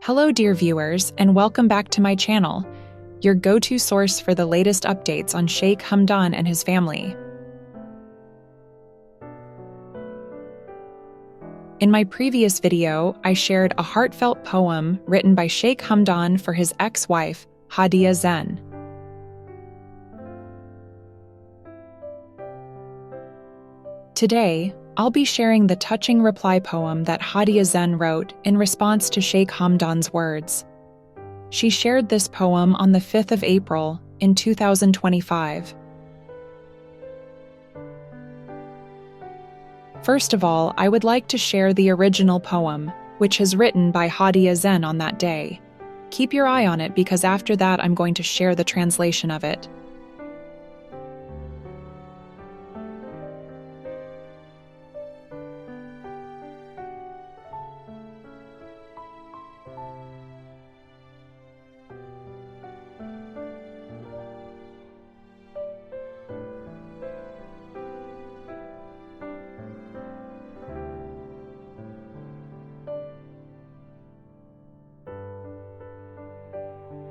Hello, dear viewers, and welcome back to my channel, your go-to source for the latest updates on Sheikh Hamdan and his family. In my previous video, I shared a heartfelt poem written by Sheikh Hamdan for his ex-wife, Hadia Zen. Today, I'll be sharing the touching reply poem that Hadia Zen wrote in response to Sheikh Hamdan's words. She shared this poem on the 5th of April in 2025. First of all, I would like to share the original poem, which is written by Hadia Zen on that day. Keep your eye on it because after that I'm going to share the translation of it.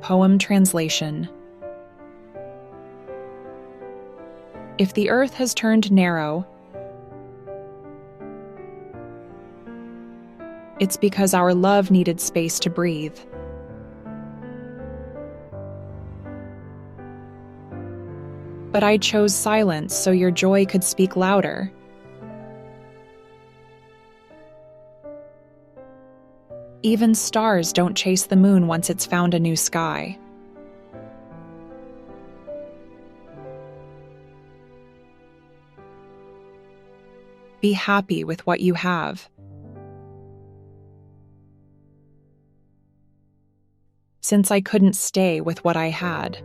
Poem translation. If the earth has turned narrow, it's because our love needed space to breathe. But I chose silence so your joy could speak louder. Even stars don't chase the moon once it's found a new sky. Be happy with what you have. Since I couldn't stay with what I had.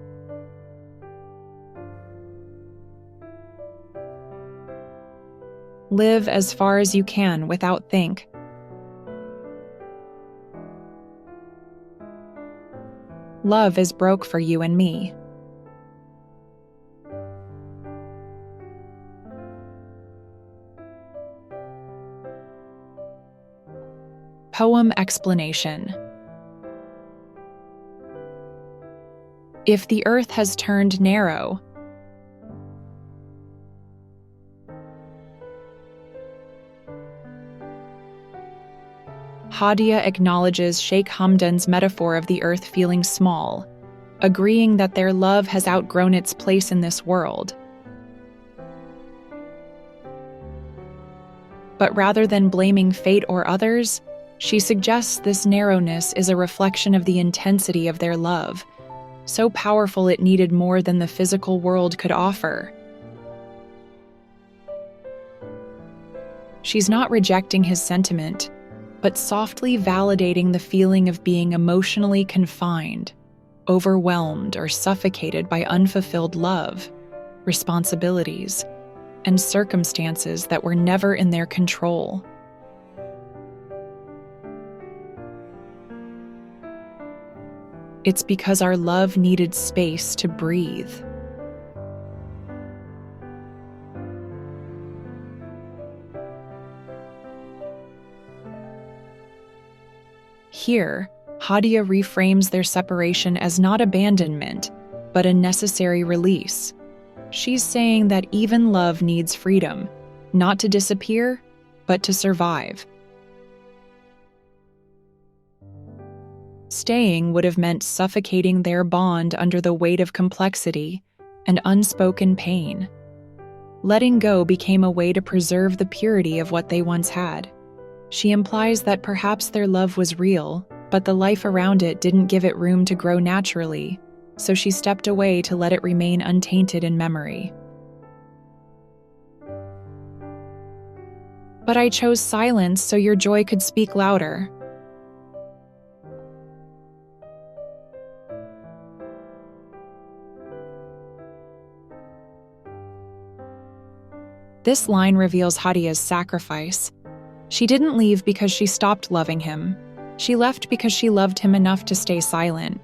Live as far as you can without think. Love is broke for you and me. Poem explanation. If the earth has turned narrow, Hadia acknowledges Sheikh Hamdan's metaphor of the earth feeling small, agreeing that their love has outgrown its place in this world. But rather than blaming fate or others, she suggests this narrowness is a reflection of the intensity of their love, so powerful it needed more than the physical world could offer. She's not rejecting his sentiment, but softly validating the feeling of being emotionally confined, overwhelmed, or suffocated by unfulfilled love, responsibilities, and circumstances that were never in their control. It's because our love needed space to breathe. Here, Hadia reframes their separation as not abandonment, but a necessary release. She's saying that even love needs freedom, not to disappear, but to survive. Staying would have meant suffocating their bond under the weight of complexity and unspoken pain. Letting go became a way to preserve the purity of what they once had. She implies that perhaps their love was real, but the life around it didn't give it room to grow naturally, so she stepped away to let it remain untainted in memory. But I chose silence so your joy could speak louder. This line reveals Hadia's sacrifice. She didn't leave because she stopped loving him. She left because she loved him enough to stay silent.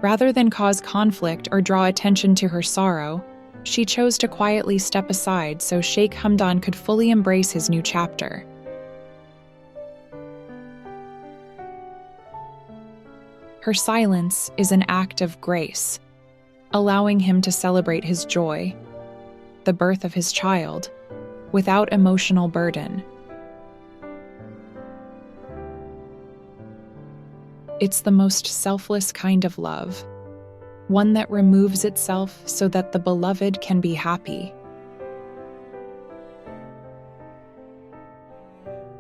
Rather than cause conflict or draw attention to her sorrow, she chose to quietly step aside so Sheikh Hamdan could fully embrace his new chapter. Her silence is an act of grace, allowing him to celebrate his joy, the birth of his child, without emotional burden. It's the most selfless kind of love, one that removes itself so that the beloved can be happy.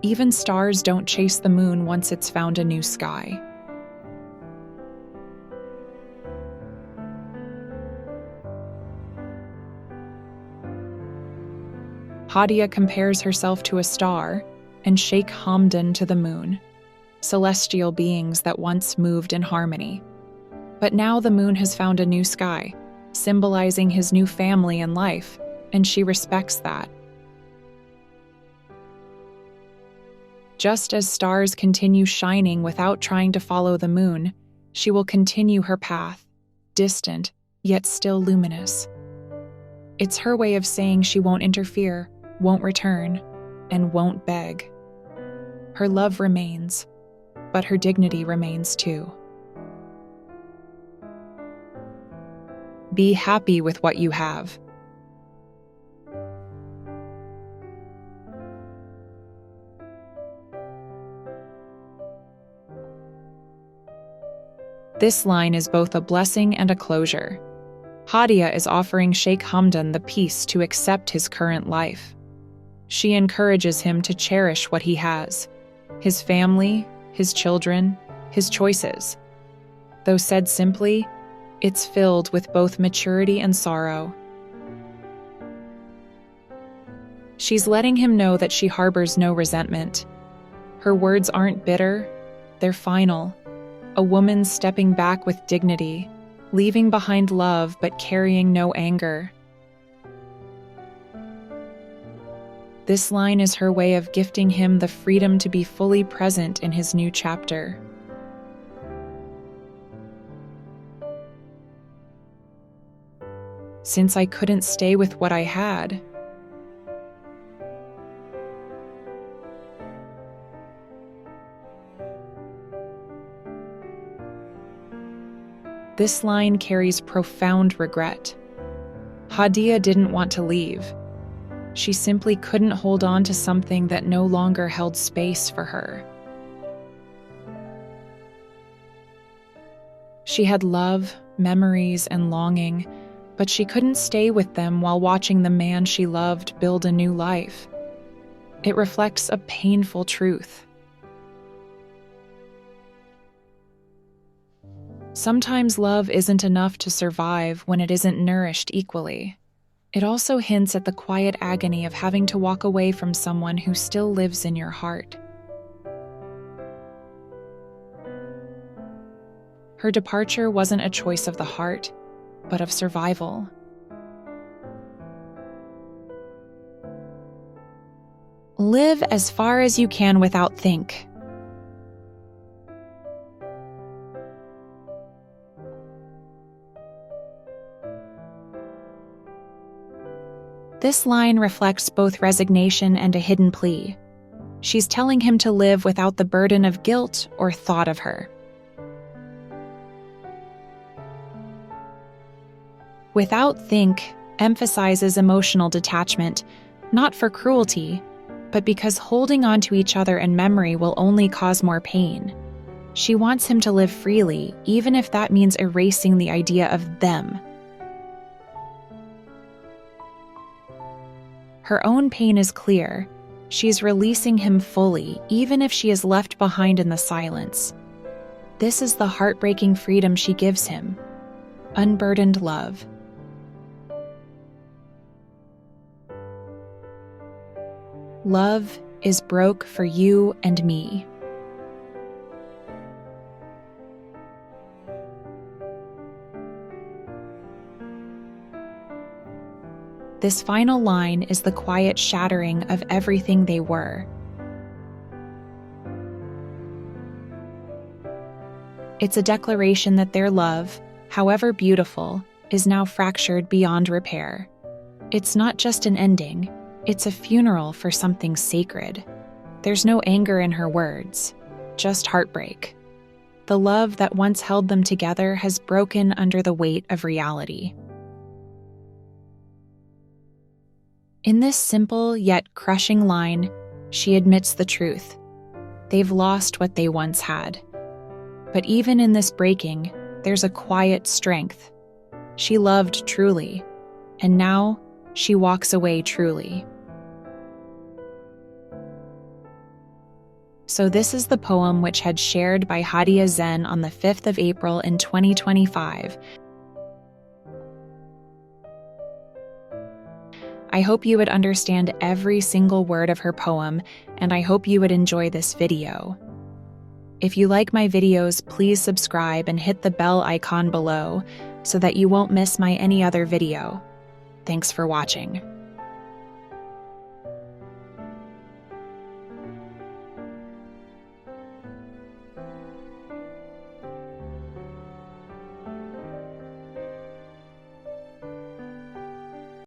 Even stars don't chase the moon once it's found a new sky. Hadia compares herself to a star and Sheikh Hamdan to the moon, celestial beings that once moved in harmony. But now the moon has found a new sky, symbolizing his new family and life, and she respects that. Just as stars continue shining without trying to follow the moon, she will continue her path, distant, yet still luminous. It's her way of saying she won't interfere, won't return, and won't beg. Her love remains, but her dignity remains too. Be happy with what you have. This line is both a blessing and a closure. Hadia is offering Sheikh Hamdan the peace to accept his current life. She encourages him to cherish what he has, his family, his children, his choices. Though said simply, it's filled with both maturity and sorrow. She's letting him know that she harbors no resentment. Her words aren't bitter, they're final. A woman stepping back with dignity, leaving behind love but carrying no anger. This line is her way of gifting him the freedom to be fully present in his new chapter. Since I couldn't stay with what I had, this line carries profound regret. Hadia didn't want to leave. She simply couldn't hold on to something that no longer held space for her. She had love, memories, and longing, but she couldn't stay with them while watching the man she loved build a new life. It reflects a painful truth. Sometimes love isn't enough to survive when it isn't nourished equally. It also hints at the quiet agony of having to walk away from someone who still lives in your heart. Her departure wasn't a choice of the heart, but of survival. Live as far as you can without think. This line reflects both resignation and a hidden plea. She's telling him to live without the burden of guilt or thought of her. Without think emphasizes emotional detachment, not for cruelty, but because holding on to each other in memory will only cause more pain. She wants him to live freely, even if that means erasing the idea of them. Her own pain is clear. She's releasing him fully, even if she is left behind in the silence. This is the heartbreaking freedom she gives him. Unburdened love. Love is broke for you and me. This final line is the quiet shattering of everything they were. It's a declaration that their love, however beautiful, is now fractured beyond repair. It's not just an ending, it's a funeral for something sacred. There's no anger in her words, just heartbreak. The love that once held them together has broken under the weight of reality. In this simple yet crushing line, she admits the truth. They've lost what they once had. But even in this breaking, there's a quiet strength. She loved truly, and now she walks away truly. So this is the poem which had shared by Hadia Zen on the 5th of April in 2025. I hope you would understand every single word of her poem, and I hope you would enjoy this video. If you like my videos, please subscribe and hit the bell icon below so that you won't miss my any other video. Thanks for watching.